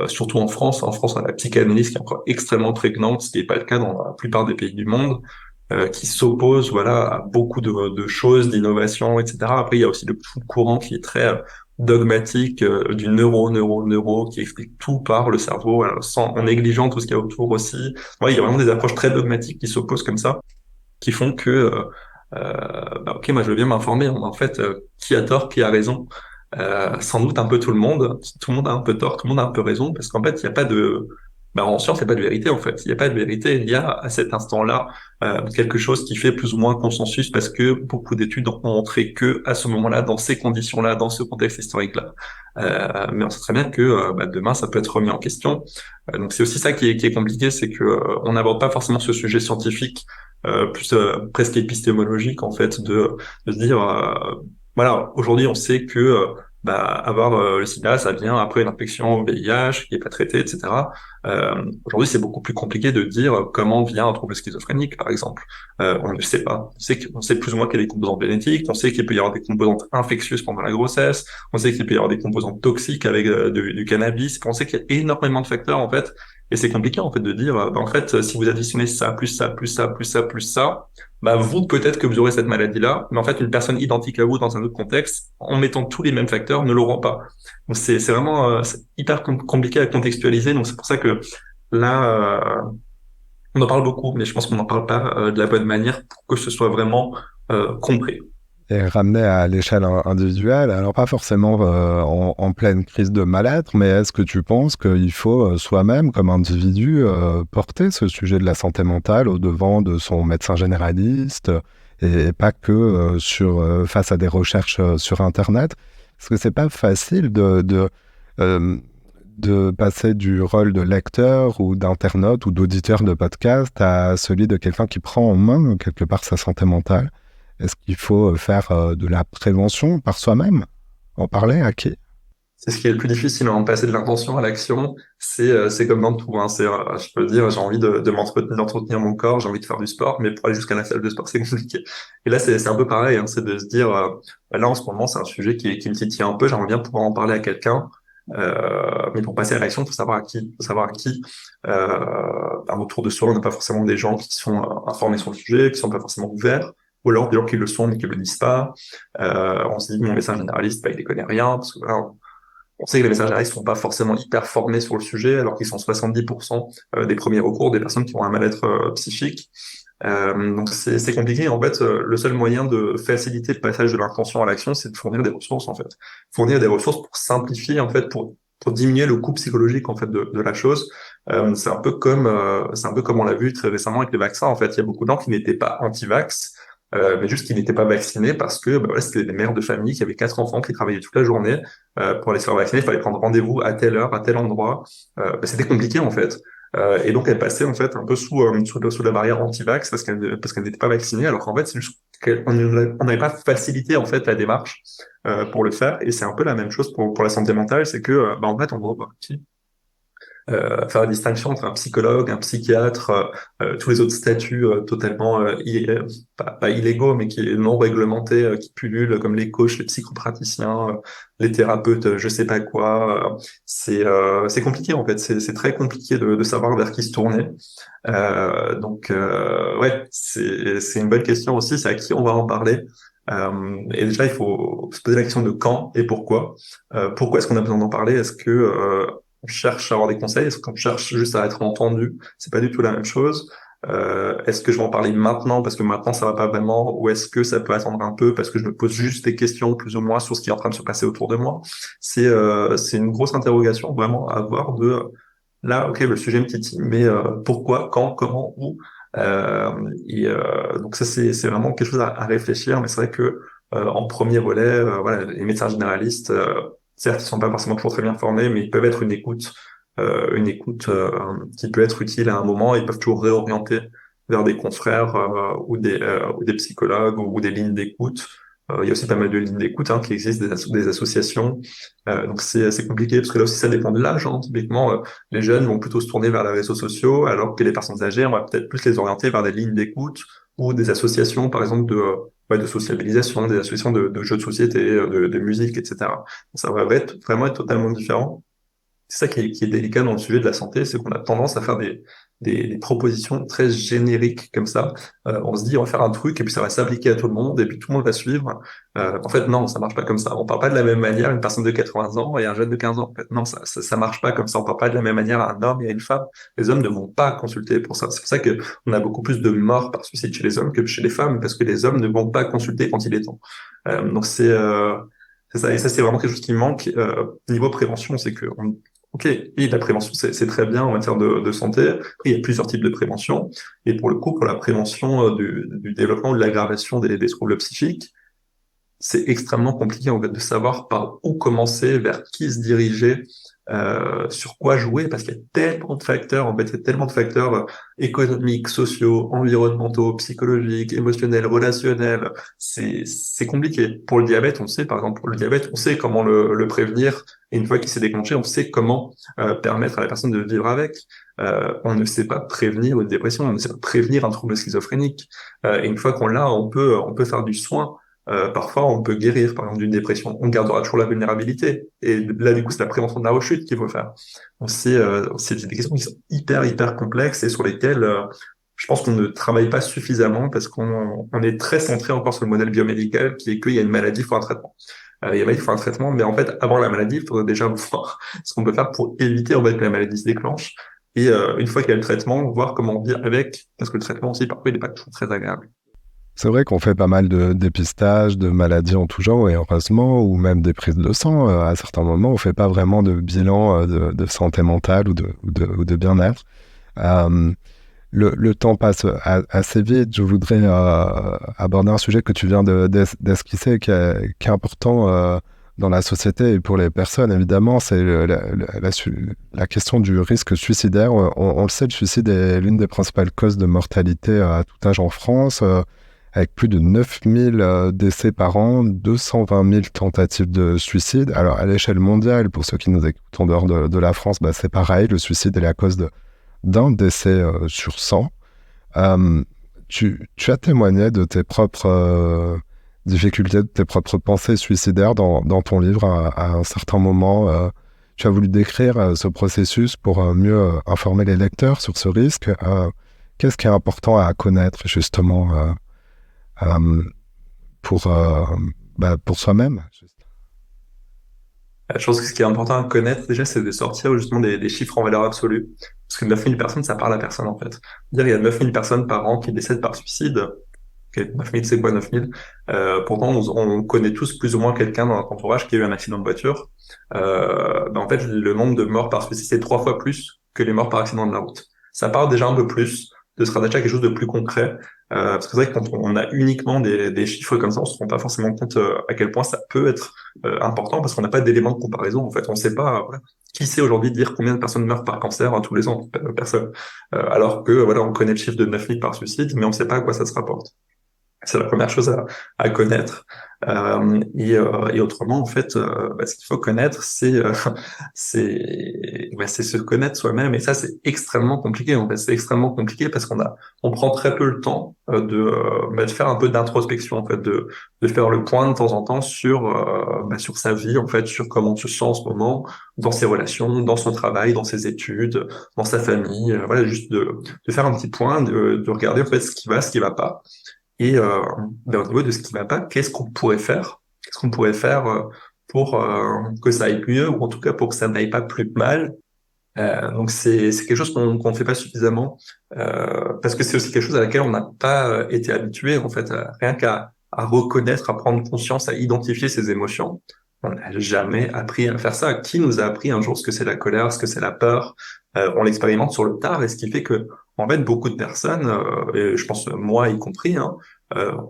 Surtout en France. En France, on a la psychanalyse qui est encore extrêmement prégnante, ce qui n'est pas le cas dans la plupart des pays du monde, qui s'oppose, voilà, à beaucoup de choses, d'innovation, etc. Après, il y a aussi le courant qui est très dogmatique, du neuro, qui explique tout par le cerveau, en négligeant tout ce qu'il y a autour aussi. Ouais, il y a vraiment des approches très dogmatiques qui s'opposent comme ça, qui font que, ok, moi je veux bien m'informer, mais en fait, qui a tort, qui a raison? Sans doute un peu tout le monde. Tout le monde a un peu tort, tout le monde a un peu raison, parce qu'en fait, il n'y a pas de... en science, il n'y a pas de vérité, en fait. Il n'y a pas de vérité. Il y a, à cet instant-là, quelque chose qui fait plus ou moins consensus, parce que beaucoup d'études ont montré que, à ce moment-là, dans ces conditions-là, dans ce contexte historique-là. Mais on sait très bien que demain, ça peut être remis en question. Donc c'est aussi ça qui est compliqué, c'est que on n'aborde pas forcément ce sujet scientifique, plus presque épistémologique, en fait, de se dire... voilà, aujourd'hui, on sait que avoir le sida, ça vient après une infection au VIH qui est pas traitée, etc. Aujourd'hui, c'est beaucoup plus compliqué de dire comment vient un trouble schizophrénique, par exemple. On ne sait pas. On sait plus ou moins qu'il y a des composantes génétiques, on sait qu'il peut y avoir des composantes infectieuses pendant la grossesse, on sait qu'il peut y avoir des composantes toxiques avec du cannabis, on sait qu'il y a énormément de facteurs, en fait, et c'est compliqué, en fait, de dire, en fait, si vous additionnez ça, plus ça, plus ça, plus ça, plus ça, vous, peut-être que vous aurez cette maladie-là, mais en fait, une personne identique à vous dans un autre contexte, en mettant tous les mêmes facteurs, ne l'auront pas. Donc, c'est vraiment c'est hyper compliqué à contextualiser. Donc, c'est pour ça que là, on en parle beaucoup, mais je pense qu'on n'en parle pas de la bonne manière pour que ce soit vraiment compris. Et ramener à l'échelle individuelle, alors pas forcément en pleine crise de mal-être, mais est-ce que tu penses qu'il faut soi-même, comme individu, porter ce sujet de la santé mentale au devant de son médecin généraliste, et pas que face à des recherches sur Internet? Parce que c'est pas facile euh, de passer du rôle de lecteur ou d'internaute ou d'auditeur de podcast à celui de quelqu'un qui prend en main quelque part sa santé mentale. Est-ce qu'il faut faire de la prévention par soi-même? En parler à qui? C'est ce qui est le plus difficile, hein, de passer de l'intention à l'action. C'est comme dans tout, hein. Je peux dire, j'ai envie de m'entretenir, d'entretenir mon corps, j'ai envie de faire du sport, mais pour aller jusqu'à la salle de sport, c'est compliqué. Et là, c'est un peu pareil, hein, c'est de se dire, bah là, en ce moment, c'est un sujet qui me titille un peu, j'aimerais bien pouvoir en parler à quelqu'un. Mais pour passer à l'action, il faut savoir à qui. Il faut savoir à qui. Autour de soi, on n'a pas forcément des gens qui sont informés sur le sujet, qui sont pas forcément ouverts, ou alors des gens qui le sont mais qui le disent pas. On se dit, mon médecin généraliste, bah, il ne connaît rien, parce que voilà, on sait que les médecins généralistes sont pas forcément hyper formés sur le sujet, alors qu'ils sont 70% des premiers recours des personnes qui ont un mal-être psychique. Donc c'est compliqué. En fait, le seul moyen de faciliter le passage de l'intention à l'action, c'est de fournir des ressources, en fait. Fournir des ressources pour simplifier, en fait, pour diminuer le coût psychologique, en fait, de la chose. C'est un peu comme on l'a vu très récemment avec les vaccins. En fait, il y a beaucoup de gens qui n'étaient pas anti-vax, mais juste qui n'étaient pas vaccinés parce que bah, voilà, c'était des mères de famille qui avaient 4 enfants, qui travaillaient toute la journée. Pour aller se faire vacciner, il fallait prendre rendez-vous à telle heure, à tel endroit. Bah, c'était compliqué, en fait. Et donc, elle passait en fait un peu sous la barrière anti-vax parce qu'elle n'était pas vaccinée, alors qu'en fait, c'est juste qu'on n'avait pas facilité en fait la démarche pour le faire. Et c'est un peu la même chose pour la santé mentale, c'est que bah, en fait, on va faire la distinction entre un psychologue, un psychiatre, tous les autres statuts totalement pas illégaux, mais qui non réglementés, qui pullulent, comme les coachs, les psychopraticiens, les thérapeutes, je sais pas quoi. C'est compliqué en fait. C'est très compliqué de savoir vers qui se tourner. Ouais, c'est une bonne question aussi. C'est à qui on va en parler. Et déjà, il faut se poser la question de quand et pourquoi. Pourquoi est-ce qu'on a besoin d'en parler? Est-ce que on cherche à avoir des conseils? Est-ce qu'on cherche juste à être entendu? C'est pas du tout la même chose. Est-ce que je vais en parler maintenant parce que maintenant ça va pas vraiment, ou est-ce que ça peut attendre un peu parce que je me pose juste des questions plus ou moins sur ce qui est en train de se passer autour de moi? C'est une grosse interrogation vraiment à avoir de là, ok, le sujet me titille, mais pourquoi, quand, comment, où? Donc ça c'est vraiment quelque chose à réfléchir, mais c'est vrai que en premier volet, voilà, les médecins généralistes, certes, ils sont pas forcément toujours très bien formés, mais ils peuvent être une écoute qui peut être utile à un moment. Ils peuvent toujours réorienter vers des confrères ou des psychologues ou des lignes d'écoute. Il y a aussi pas mal de lignes d'écoute hein, qui existent, des associations. Donc c'est compliqué parce que là aussi ça dépend de l'âge. Hein. Typiquement, les jeunes vont plutôt se tourner vers les réseaux sociaux, alors que les personnes âgées, on va peut-être plus les orienter vers des lignes d'écoute ou des associations, par exemple de sociabilisation, des associations de jeux de société, de musique, etc. Ça va vraiment être totalement différent. C'est ça qui est délicat dans le sujet de la santé, c'est qu'on a tendance à faire des propositions très génériques comme ça. On se dit, on va faire un truc et puis ça va s'appliquer à tout le monde et puis tout le monde va suivre. En fait, non, ça marche pas comme ça. On parle pas de la même manière à une personne de 80 ans et à un jeune de 15 ans. En fait, non, ça marche pas comme ça. On parle pas de la même manière à un homme et à une femme. Les hommes ne vont pas consulter pour ça. C'est pour ça que on a beaucoup plus de morts par suicide chez les hommes que chez les femmes parce que les hommes ne vont pas consulter quand il est temps. Donc c'est ça, et ça c'est vraiment quelque chose qui manque niveau prévention, c'est que ok, oui, la prévention, c'est très bien en matière de santé. Après, il y a plusieurs types de prévention. Et pour le coup, pour la prévention du développement ou de l'aggravation des troubles psychiques, c'est extrêmement compliqué en fait de savoir par où commencer, vers qui se diriger, sur quoi jouer, parce qu'il y a tellement de facteurs, en fait, il y a tellement de facteurs économiques, sociaux, environnementaux, psychologiques, émotionnels, relationnels. C'est compliqué. Pour le diabète, on sait, par exemple, pour le diabète, on sait comment le prévenir, et une fois qu'il s'est déclenché, on sait comment permettre à la personne de vivre avec. On ne sait pas prévenir une dépression, on ne sait pas prévenir un trouble schizophrénique. Et une fois qu'on l'a, on peut faire du soin. Parfois, on peut guérir, par exemple, d'une dépression. On gardera toujours la vulnérabilité. Et là, du coup, c'est la prévention de la rechute qu'il faut faire. Donc, c'est des questions qui sont hyper complexes et sur lesquelles je pense qu'on ne travaille pas suffisamment parce on est très centré encore sur le modèle biomédical qui est qu'il y a une maladie, il faut un traitement. Il faut un traitement, mais en fait, avant la maladie, il faudrait déjà voir ce qu'on peut faire pour éviter en fait, que la maladie se déclenche. Et une fois qu'il y a le traitement, voir comment vivre avec, parce que le traitement aussi, parfois, il n'est pas toujours très agréable. C'est vrai qu'on fait pas mal de dépistage, de maladies en tout genre, et heureusement, ou même des prises de sang. À certains moments, on fait pas vraiment de bilan de santé mentale ou de bien-être. Le temps passe assez vite. Je voudrais aborder un sujet que tu viens d'esquisser, qui est important dans la société et pour les personnes, évidemment, c'est la question du risque suicidaire. On le sait, le suicide est l'une des principales causes de mortalité à tout âge en France, avec plus de 9000 décès par an, 220 000 tentatives de suicide. Alors, à l'échelle mondiale, pour ceux qui nous écoutent en dehors de la France, bah, c'est pareil, le suicide est la cause d'un décès sur 100. Euh, tu as témoigné de tes propres difficultés, de tes propres pensées suicidaires dans ton livre à un certain moment. Tu as voulu décrire ce processus pour mieux informer les lecteurs sur ce risque. Qu'est-ce qui est important à connaître justement euh, pour, pour soi-même? Je pense que ce qui est important à connaître déjà, c'est de sortir justement des chiffres en valeur absolue. Parce que 9000 personnes, ça parle à personne en fait. Dire il y a 9000 personnes par an qui décèdent par suicide. Ok, 9000, c'est quoi 9000? Pourtant, on connaît tous plus ou moins quelqu'un dans notre entourage qui a eu un accident de voiture. En fait, le nombre de morts par suicide, c'est 3 fois plus que les morts par accident de la route. Ça part déjà un peu plus de se rattacher à quelque chose de plus concret. Parce que c'est vrai que quand on a uniquement des chiffres comme ça, on se rend pas forcément compte à quel point ça peut être important parce qu'on n'a pas d'éléments de comparaison. En fait, on ne sait pas voilà, qui sait aujourd'hui dire combien de personnes meurent par cancer tous les ans. Personne. Alors que voilà, on connaît le chiffre de 9000 par suicide, mais on ne sait pas à quoi ça se rapporte. C'est la première chose à connaître. Et autrement, en fait, ce qu'il faut connaître, c'est se connaître soi-même. Et ça, c'est extrêmement compliqué. En fait, c'est extrêmement compliqué parce on prend très peu le temps de faire un peu d'introspection, en fait, de faire le point de temps en temps sur sa vie, en fait, sur comment on se sent en ce moment, dans ses relations, dans son travail, dans ses études, dans sa famille. Voilà, juste de faire un petit point, de regarder en fait ce qui va, ce qui va pas. Et au niveau de ce qui va pas, qu'est-ce qu'on pourrait faire? Qu'est-ce qu'on pourrait faire pour que ça aille mieux, ou en tout cas pour que ça n'aille pas plus mal? Donc c'est quelque chose qu'on ne fait pas suffisamment, parce que c'est aussi quelque chose à laquelle on n'a pas été habitué, en fait, rien qu'à reconnaître, à prendre conscience, à identifier ses émotions. On n'a jamais appris à faire ça. Qui nous a appris un jour ce que c'est la colère, ce que c'est la peur? On l'expérimente sur le tard, et ce qui fait que, en fait, beaucoup de personnes, et je pense moi y compris, hein,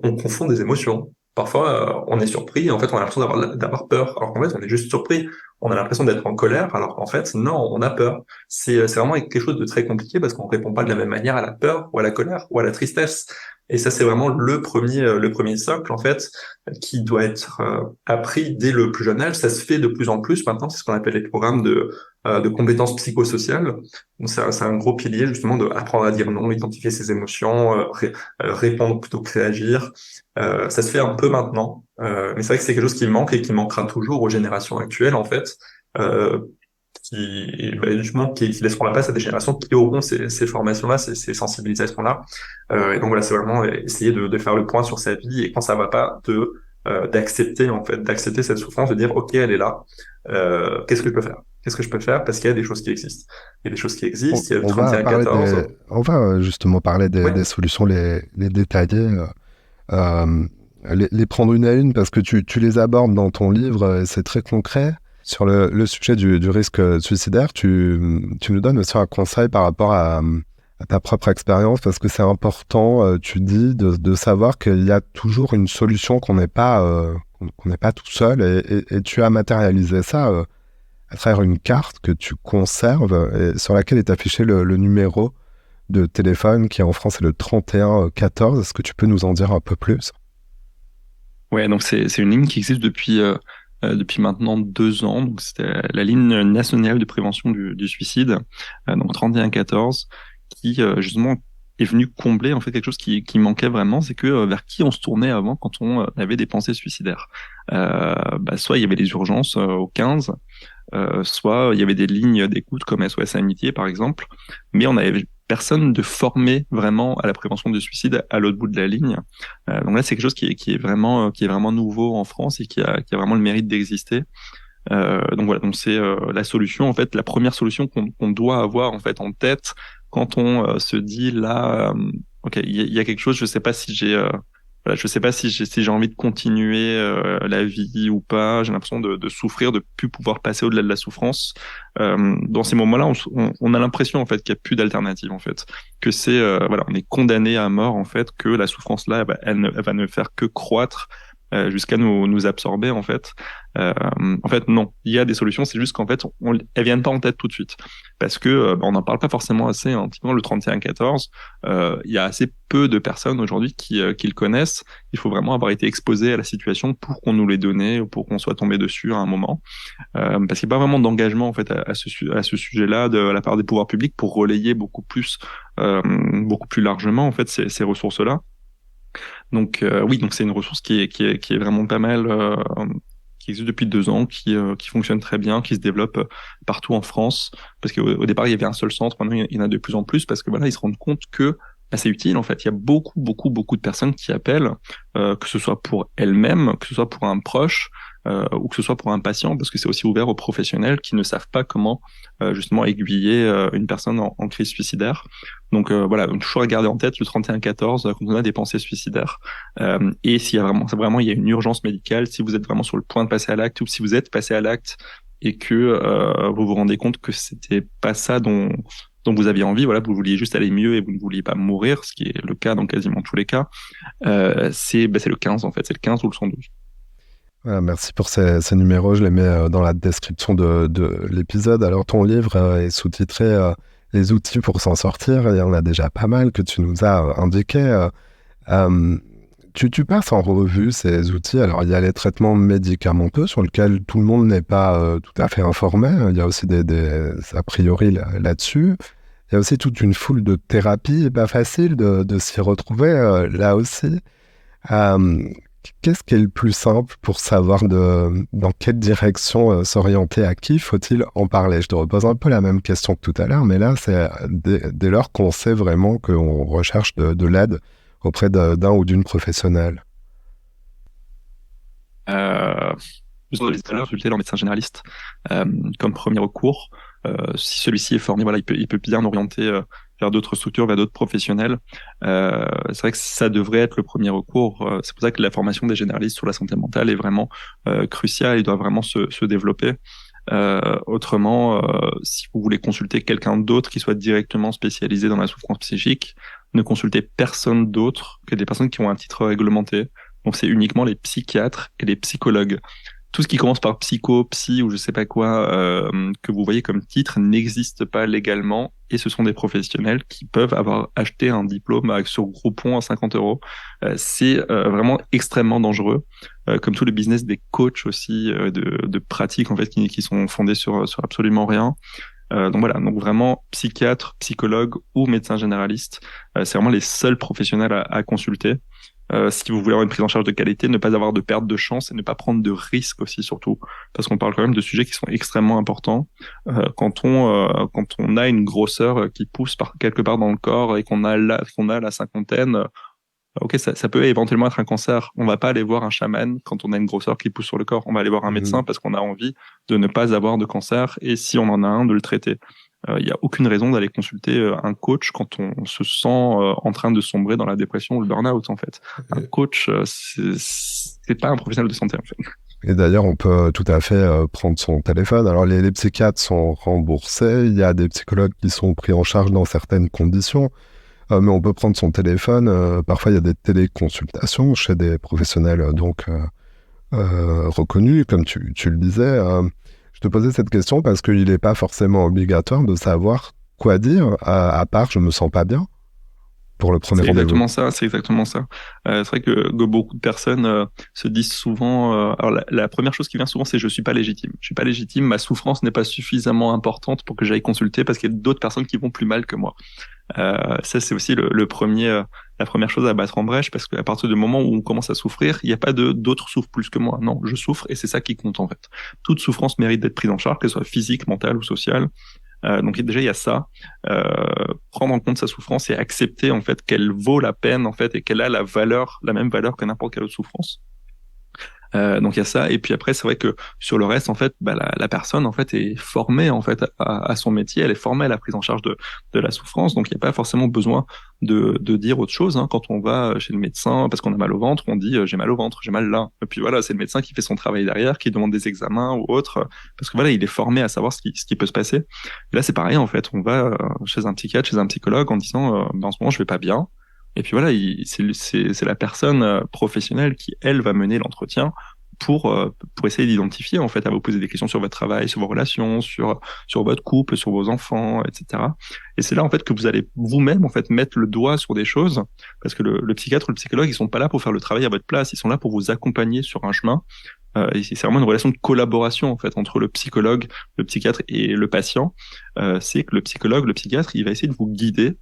on confond des émotions. Parfois, on est surpris, et en fait, on a l'impression d'avoir peur, alors qu'en fait, on est juste surpris. On a l'impression d'être en colère, alors qu'en fait, non, on a peur. C'est vraiment quelque chose de très compliqué parce qu'on répond pas de la même manière à la peur ou à la colère ou à la tristesse. Et ça, c'est vraiment le premier socle, en fait, qui doit être appris dès le plus jeune âge. Ça se fait de plus en plus maintenant, c'est ce qu'on appelle les programmes de compétences psychosociales. Donc, c'est un gros pilier, justement, de apprendre à dire non, identifier ses émotions, répondre plutôt que réagir. Ça se fait un peu maintenant, mais c'est vrai que c'est quelque chose qui manque et qui manquera toujours aux générations actuelles, en fait, euh, justement, qui laisseront la place à des générations qui auront ces formations-là, ces sensibilisations-là. Et donc voilà, c'est vraiment essayer de faire le point sur sa vie et quand ça va pas, d'accepter en fait, d'accepter cette souffrance, de dire ok, elle est là. Qu'est-ce que je peux faire? Qu'est-ce que je peux faire? Parce qu'il y a des choses qui existent. Il y a des choses qui existent. Il y a le On va parler 31-14. on va justement parler des Ouais. solutions, les détailler, euh, les prendre une à une parce que tu les abordes dans ton livre et c'est très concret. Sur le sujet du risque suicidaire, tu nous donnes aussi un conseil par rapport à ta propre expérience parce que c'est important, tu dis, de savoir qu'il y a toujours une solution qu'on n'est pas tout seul et tu as matérialisé ça à travers une carte que tu conserves et sur laquelle est affiché le numéro de téléphone qui en France est le 31 14. Est-ce que tu peux nous en dire un peu plus? Ouais, donc c'est une ligne qui existe depuis maintenant 2 ans. Donc c'était la ligne nationale de prévention du suicide, donc 3114, qui justement est venue combler en fait quelque chose qui manquait vraiment, c'est que vers qui on se tournait avant quand on avait des pensées suicidaires. Soit il y avait les urgences au 15, soit il y avait des lignes d'écoute comme SOS Amitié par exemple, mais on avait personne de formé vraiment à la prévention du suicide à l'autre bout de la ligne. Donc là, c'est quelque chose qui est vraiment nouveau en France et qui a vraiment le mérite d'exister. Donc voilà, donc c'est la solution en fait, la première solution qu'on doit avoir en fait en tête quand on se dit là, ok, il y a quelque chose, je sais pas si j'ai voilà, je sais pas si j'ai envie de continuer la vie ou pas. J'ai l'impression de souffrir, de plus pouvoir passer au-delà de la souffrance. Dans ces moments-là, on a l'impression en fait qu'il n'y a plus d'alternative en fait, que c'est voilà, on est condamné à mort en fait, que la souffrance là, elle va ne faire que croître jusqu'à nous absorber en fait. En fait, non, il y a des solutions, c'est juste qu'en fait, elles viennent pas en tête tout de suite, parce que on n'en parle pas forcément assez. Hein. Typiquement, le 31-14, il y a assez peu de personnes aujourd'hui qui le connaissent. Il faut vraiment avoir été exposé à la situation pour qu'on nous les donne ou pour qu'on soit tombé dessus à un moment. Parce qu'il n'y a pas vraiment d'engagement en fait à ce sujet-là de la part des pouvoirs publics pour relayer beaucoup plus largement en fait ces ressources-là. Donc oui, donc c'est une ressource qui est vraiment pas mal, qui existe depuis 2 ans, qui fonctionne très bien, qui se développe partout en France. Parce qu'au départ, il y avait un seul centre, maintenant il y en a de plus en plus, parce que voilà, ils se rendent compte que bah, c'est utile en fait. Il y a beaucoup de personnes qui appellent, que ce soit pour elles-mêmes, que ce soit pour un proche, ou que ce soit pour un patient, parce que c'est aussi ouvert aux professionnels qui ne savent pas comment justement aiguiller une personne en crise suicidaire. Donc voilà, donc toujours à garder en tête le 31-14 quand on a des pensées suicidaires. Et s'il y a vraiment il y a une urgence médicale, si vous êtes vraiment sur le point de passer à l'acte ou si vous êtes passé à l'acte et que vous vous rendez compte que c'était pas ça dont vous aviez envie, voilà, vous vouliez juste aller mieux et vous ne vouliez pas mourir, ce qui est le cas dans quasiment tous les cas, c'est le 15 en fait, c'est le 15 ou le 112. Voilà, merci pour ces numéros, je les mets dans la description de l'épisode. Alors ton livre est sous-titré Les outils pour s'en sortir. Il y en a déjà pas mal que tu nous as indiqués. Tu passes en revue ces outils. Alors il y a les traitements médicamenteux sur lesquels tout le monde n'est pas tout à fait informé. Il y a aussi des a priori là-dessus. Il y a aussi toute une foule de thérapies, pas facile de s'y retrouver là aussi. Euh, Qu'est-ce qui est le plus simple pour savoir dans quelle direction s'orienter? À qui faut-il en parler? Je te repose un peu la même question que tout à l'heure, mais là, c'est dès lors qu'on sait vraiment qu'on recherche de l'aide auprès d'un ou d'une professionnelle. Euh, Tout à l'heure, consulter leur médecin généraliste comme premier recours. Si celui-ci est formé, voilà, il peut bien orienter vers d'autres structures, vers d'autres professionnels. C'est vrai que ça devrait être le premier recours. C'est pour ça que la formation des généralistes sur la santé mentale est vraiment cruciale. Il doit vraiment se développer. Autrement, si vous voulez consulter quelqu'un d'autre qui soit directement spécialisé dans la souffrance psychique, ne consultez personne d'autre que des personnes qui ont un titre réglementé. Donc c'est uniquement les psychiatres et les psychologues. Tout ce qui commence par psycho, psy ou je sais pas quoi que vous voyez comme titre n'existe pas légalement et ce sont des professionnels qui peuvent avoir acheté un diplôme sur Groupon à 50 euros. C'est vraiment extrêmement dangereux, comme tout le business des coachs aussi de pratiques en fait qui sont fondés sur absolument rien. Donc voilà, donc vraiment psychiatre, psychologue ou médecin généraliste, c'est vraiment les seuls professionnels à consulter. Si vous voulez avoir une prise en charge de qualité, ne pas avoir de perte de chance et ne pas prendre de risques aussi surtout, parce qu'on parle quand même de sujets qui sont extrêmement importants. Quand on a une grosseur qui pousse quelque part dans le corps et qu'on a la cinquantaine, ok, ça peut éventuellement être un cancer. On va pas aller voir un chaman quand on a une grosseur qui pousse sur le corps. On va aller voir un médecin parce qu'on a envie de ne pas avoir de cancer et si on en a un, de le traiter. Il y a aucune raison d'aller consulter un coach quand on se sent en train de sombrer dans la dépression ou le burn-out en fait. Un coach, c'est pas un professionnel de santé en fait. Et d'ailleurs, on peut tout à fait prendre son téléphone. Alors, les psychiatres sont remboursés. Il y a des psychologues qui sont pris en charge dans certaines conditions. Mais on peut prendre son téléphone. Parfois, il y a des téléconsultations chez des professionnels reconnus, comme tu le disais. Je te posais cette question parce qu'il n'est pas forcément obligatoire de savoir quoi dire, à part « je me sens pas bien » pour le premier rendez-vous. C'est exactement ça. C'est vrai que beaucoup de personnes se disent souvent... alors la première chose qui vient souvent, c'est « je suis pas légitime ». Je suis pas légitime, ma souffrance n'est pas suffisamment importante pour que j'aille consulter parce qu'il y a d'autres personnes qui vont plus mal que moi. Ça, c'est aussi la première chose à battre en brèche parce qu'à partir du moment où on commence à souffrir, il n'y a pas d'autres souffrent plus que moi. Non, je souffre et c'est ça qui compte en fait. Toute souffrance mérite d'être prise en charge, qu'elle soit physique, mentale ou sociale. Donc déjà il y a ça, prendre en compte sa souffrance et accepter en fait qu'elle vaut la peine en fait et qu'elle a la même valeur que n'importe quelle autre souffrance. Donc il y a ça et puis après c'est vrai que sur le reste en fait la personne en fait est formée en fait à son métier, elle est formée à la prise en charge de la souffrance, donc il n'y a pas forcément besoin de dire autre chose hein. Quand on va chez le médecin parce qu'on a mal au ventre, on dit j'ai mal au ventre, j'ai mal là, et puis voilà, c'est le médecin qui fait son travail derrière, qui demande des examens ou autre, parce que voilà, il est formé à savoir ce qui peut se passer. Et là c'est pareil en fait, on va chez un psychiatre, chez un psychologue en disant en ce moment je vais pas bien. Et puis voilà, c'est la personne professionnelle qui, elle, va mener l'entretien pour essayer d'identifier, en fait, à vous poser des questions sur votre travail, sur vos relations, sur votre couple, sur vos enfants, etc. Et c'est là, en fait, que vous allez vous-même, en fait, mettre le doigt sur des choses, parce que le psychiatre ou le psychologue, ils sont pas là pour faire le travail à votre place, ils sont là pour vous accompagner sur un chemin. Et c'est vraiment une relation de collaboration, en fait, entre le psychologue, le psychiatre et le patient. C'est que le psychologue, le psychiatre, il va essayer de vous guider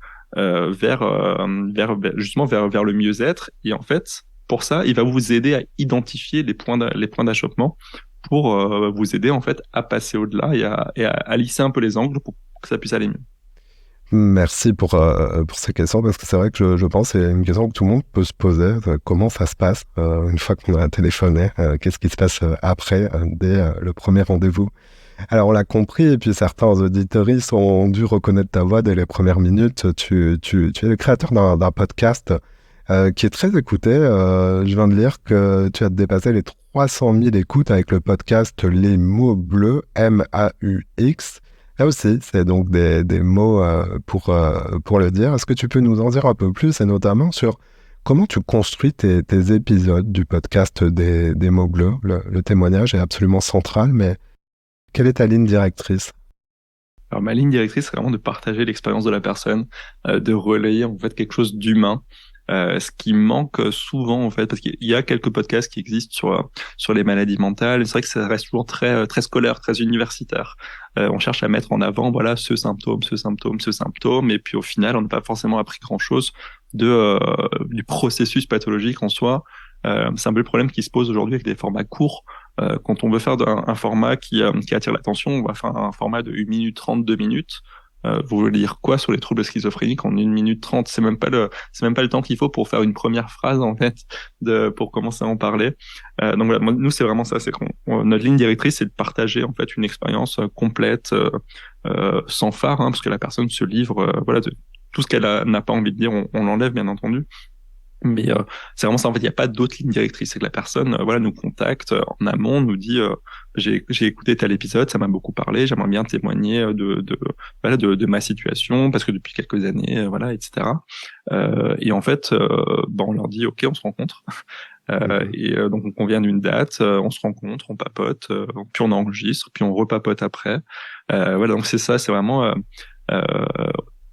justement vers le mieux-être. Et en fait, pour ça, il va vous aider à identifier les points d'achoppement pour vous aider en fait à passer au-delà et à lisser un peu les angles pour que ça puisse aller mieux. Merci pour ces questions, parce que c'est vrai que je pense que c'est une question que tout le monde peut se poser. Comment ça se passe une fois qu'on a téléphoné? Qu'est-ce qui se passe après, dès le premier rendez-vous? Alors, on l'a compris, et puis certains auditeuristes ont dû reconnaître ta voix dès les premières minutes. Tu es le créateur d'un podcast qui est très écouté. Je viens de lire que tu as dépassé les 300 000 écoutes avec le podcast Les mots bleus, MAUX. Là aussi, c'est donc des mots pour le dire. Est-ce que tu peux nous en dire un peu plus, et notamment sur comment tu construis tes épisodes du podcast des mots bleus? Le témoignage est absolument central, mais quelle est ta ligne directrice? Alors ma ligne directrice, c'est vraiment de partager l'expérience de la personne, de relayer en fait quelque chose d'humain. Ce qui manque souvent en fait, parce qu'il y a quelques podcasts qui existent sur les maladies mentales. Et c'est vrai que ça reste toujours très scolaire, très universitaire. On cherche à mettre en avant voilà ce symptôme, ce symptôme, ce symptôme, et puis au final, on n'a pas forcément appris grand-chose du processus pathologique en soi. C'est un peu le problème qui se pose aujourd'hui avec des formats courts. Quand on veut faire un format qui attire l'attention, on va faire un format de 1 minute 30, 2 minutes. Vous voulez dire quoi sur les troubles schizophréniques en 1 minute 30? C'est même pas le temps qu'il faut pour faire une première phrase, en fait, pour commencer à en parler. Donc voilà, nous, c'est vraiment ça, c'est notre ligne directrice, c'est de partager, en fait, une expérience complète, sans phare, parce que la personne se livre, voilà, de tout ce qu'elle n'a pas envie de dire, on l'enlève, bien entendu. Mais c'est vraiment ça, en fait, il n'y a pas d'autre ligne directrice. C'est que la personne voilà, nous contacte en amont, nous dit j'ai écouté tel épisode, ça m'a beaucoup parlé, j'aimerais bien témoigner de ma situation, parce que depuis quelques années, voilà, etc. Et en fait, on leur dit ok, on se rencontre. Donc on convient d'une date, on se rencontre, on papote, puis on enregistre, puis on repapote après. Voilà, donc c'est ça, c'est vraiment...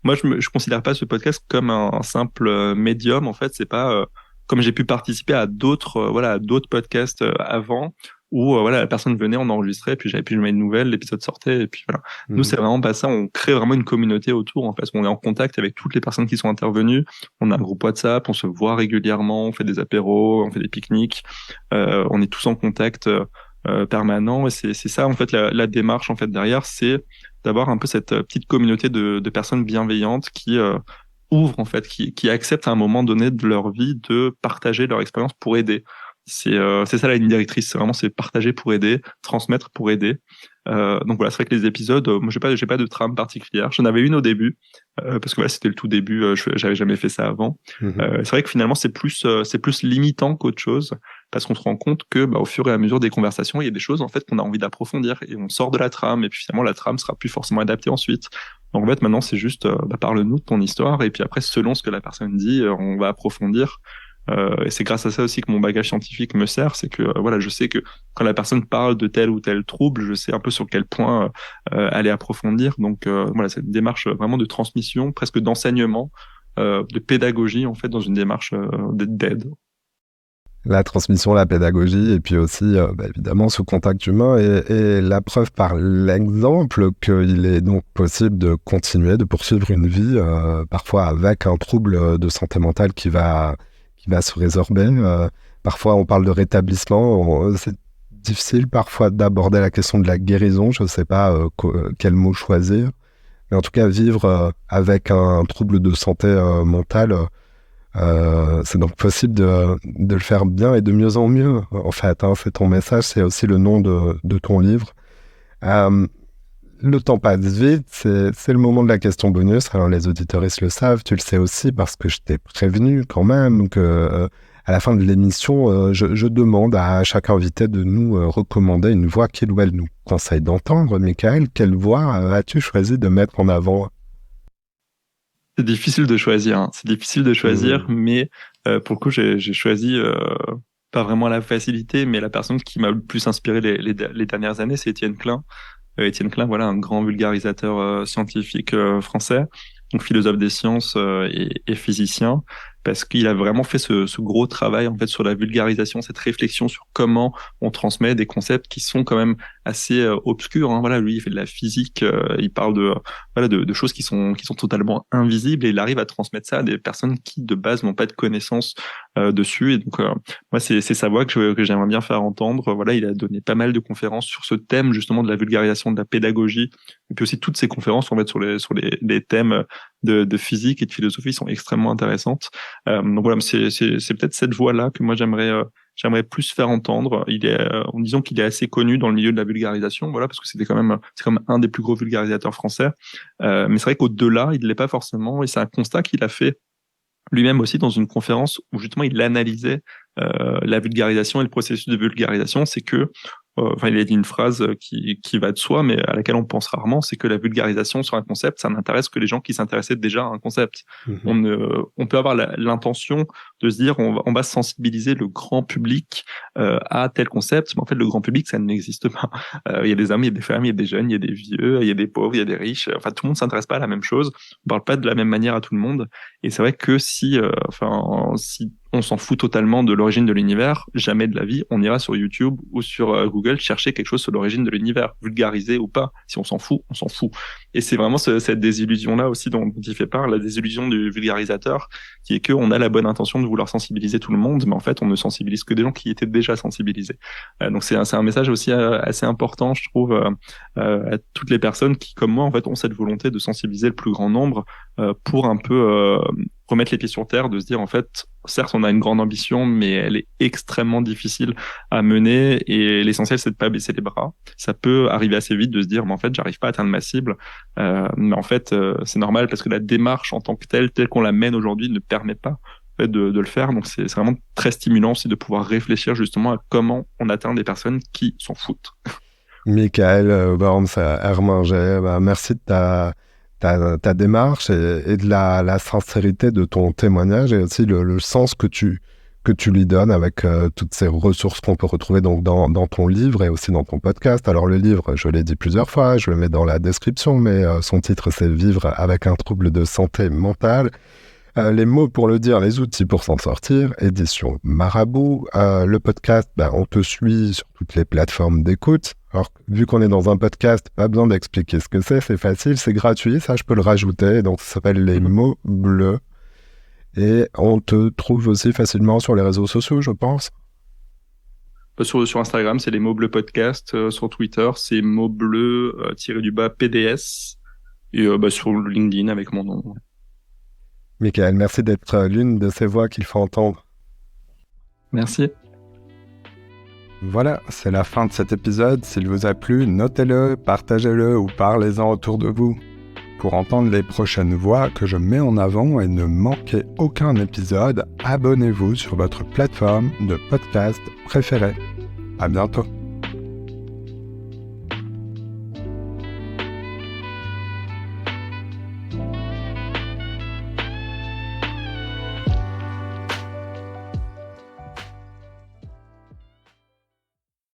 moi, je considère pas ce podcast comme un simple médium. En fait, c'est pas comme j'ai pu participer à d'autres podcasts avant où voilà la personne venait, on enregistrait, puis j'avais plus jamais de nouvelles, l'épisode sortait et puis voilà. Nous, c'est vraiment pas ça. On crée vraiment une communauté autour. En fait, on est en contact avec toutes les personnes qui sont intervenues. On a un groupe WhatsApp, on se voit régulièrement, on fait des apéros, on fait des pique-niques. On est tous en contact permanent. Et c'est ça en fait la démarche en fait derrière, c'est d'avoir un peu cette petite communauté de personnes bienveillantes qui ouvrent en fait, qui acceptent à un moment donné de leur vie de partager leur expérience pour aider. C'est ça la ligne directrice, c'est partager pour aider, transmettre pour aider. Donc voilà, c'est vrai que les épisodes, moi j'ai pas de trame particulière. J'en avais une au début parce que voilà, c'était le tout début, j'avais jamais fait ça avant. C'est vrai que finalement c'est plus limitant qu'autre chose parce qu'on se rend compte que au fur et à mesure des conversations, il y a des choses en fait qu'on a envie d'approfondir et on sort de la trame et puis finalement la trame sera plus forcément adaptée ensuite. Donc en fait maintenant c'est juste parle-nous de ton histoire et puis après selon ce que la personne dit, on va approfondir. Et c'est grâce à ça aussi que mon bagage scientifique me sert, c'est que voilà, je sais que quand la personne parle de tel ou tel trouble, je sais un peu sur quel point aller approfondir. Donc voilà, c'est une démarche vraiment de transmission, presque d'enseignement, de pédagogie en fait, dans une démarche d'aide. La transmission, la pédagogie, et puis aussi, évidemment, ce contact humain et la preuve par l'exemple qu'il est donc possible de continuer, de poursuivre une vie, parfois avec un trouble de santé mentale qui va se résorber. Parfois, on parle de rétablissement. C'est difficile parfois d'aborder la question de la guérison. Je ne sais pas quel mot choisir. Mais en tout cas, vivre avec un trouble de santé mentale, c'est donc possible de le faire bien et de mieux en mieux, en fait. C'est ton message, c'est aussi le nom de ton livre. Le temps passe vite, c'est le moment de la question bonus. Alors les auditeuristes le savent, tu le sais aussi parce que je t'ai prévenu quand même que à la fin de l'émission, je demande à chaque invité de nous recommander une voix qu'il ou elle nous conseille d'entendre. Michael, quelle voix as-tu choisi de mettre en avant? C'est difficile de choisir, hein. C'est difficile de choisir, mais pour le coup, j'ai choisi pas vraiment la facilité, mais la personne qui m'a le plus inspiré les dernières années, c'est Étienne Klein. Étienne Klein, voilà, un grand vulgarisateur scientifique français, donc philosophe des sciences et physicien, parce qu'il a vraiment fait ce gros travail en fait sur la vulgarisation, cette réflexion sur comment on transmet des concepts qui sont quand même assez obscurs. Hein. Voilà, lui, il fait de la physique, il parle de choses qui sont totalement invisibles, et il arrive à transmettre ça à des personnes qui de base n'ont pas de connaissances dessus. Et donc moi, c'est sa voix que j'aimerais bien faire entendre. Voilà, il a donné pas mal de conférences sur ce thème justement de la vulgarisation, de la pédagogie, et puis aussi toutes ces conférences en fait sur les thèmes de physique et de philosophie sont extrêmement intéressantes. Donc voilà, c'est peut-être cette voix-là que moi j'aimerais plus faire entendre. Il est, en disant qu'il est assez connu dans le milieu de la vulgarisation, voilà, parce que c'est quand même un des plus gros vulgarisateurs français. Mais c'est vrai qu'au-delà, il ne l'est pas forcément, et c'est un constat qu'il a fait lui-même aussi dans une conférence où justement il analysait la vulgarisation et le processus de vulgarisation. C'est que il a dit une phrase qui va de soi, mais à laquelle on pense rarement, c'est que la vulgarisation sur un concept, ça n'intéresse que les gens qui s'intéressaient déjà à un concept. On peut avoir l'intention de se dire on va sensibiliser le grand public à tel concept, mais en fait le grand public, ça n'existe pas. Il y a des hommes, il y a des femmes, il y a des jeunes, il y a des vieux, il y a des pauvres, il y a des riches. Enfin, tout le monde s'intéresse pas à la même chose. On parle pas de la même manière à tout le monde. Et c'est vrai que si on s'en fout totalement de l'origine de l'univers, jamais de la vie, on ira sur YouTube ou sur Google chercher quelque chose sur l'origine de l'univers, vulgarisé ou pas. Si on s'en fout, on s'en fout. Et c'est vraiment cette désillusion-là aussi dont il fait part, la désillusion du vulgarisateur, qui est qu'on a la bonne intention de vouloir sensibiliser tout le monde, mais en fait, on ne sensibilise que des gens qui étaient déjà sensibilisés. Donc c'est un message aussi assez important, je trouve, à toutes les personnes qui, comme moi, en fait, ont cette volonté de sensibiliser le plus grand nombre pour un peu remettre les pieds sur terre, de se dire en fait, certes on a une grande ambition, mais elle est extrêmement difficile à mener, et l'essentiel c'est de pas baisser les bras. Ça peut arriver assez vite de se dire mais en fait j'arrive pas à atteindre ma cible, mais en fait c'est normal parce que la démarche en tant que telle qu'on la mène aujourd'hui ne permet pas en fait, de le faire. Donc c'est vraiment très stimulant aussi de pouvoir réfléchir justement à comment on atteint des personnes qui s'en foutent. Michael Worms Herminger, merci de ta démarche et de la sincérité de ton témoignage, et aussi le sens que tu lui donnes avec toutes ces ressources qu'on peut retrouver donc dans ton livre et aussi dans ton podcast. Alors le livre, je l'ai dit plusieurs fois, je le mets dans la description, mais son titre c'est « Vivre avec un trouble de santé mentale ». Les mots pour le dire, les outils pour s'en sortir, édition Marabout. Le podcast, on te suit sur toutes les plateformes d'écoute. Alors, vu qu'on est dans un podcast, pas besoin d'expliquer ce que c'est facile, c'est gratuit, ça je peux le rajouter. Donc ça s'appelle Les mots bleus. Et on te trouve aussi facilement sur les réseaux sociaux, je pense. Sur Instagram, c'est les mots bleus podcast. Sur Twitter, c'est mots bleus _PDS. Et sur LinkedIn avec mon nom. Michael, merci d'être l'une de ces voix qu'il faut entendre. Merci. Voilà, c'est la fin de cet épisode. S'il vous a plu, notez-le, partagez-le ou parlez-en autour de vous. Pour entendre les prochaines voix que je mets en avant et ne manquer aucun épisode, abonnez-vous sur votre plateforme de podcast préférée. À bientôt.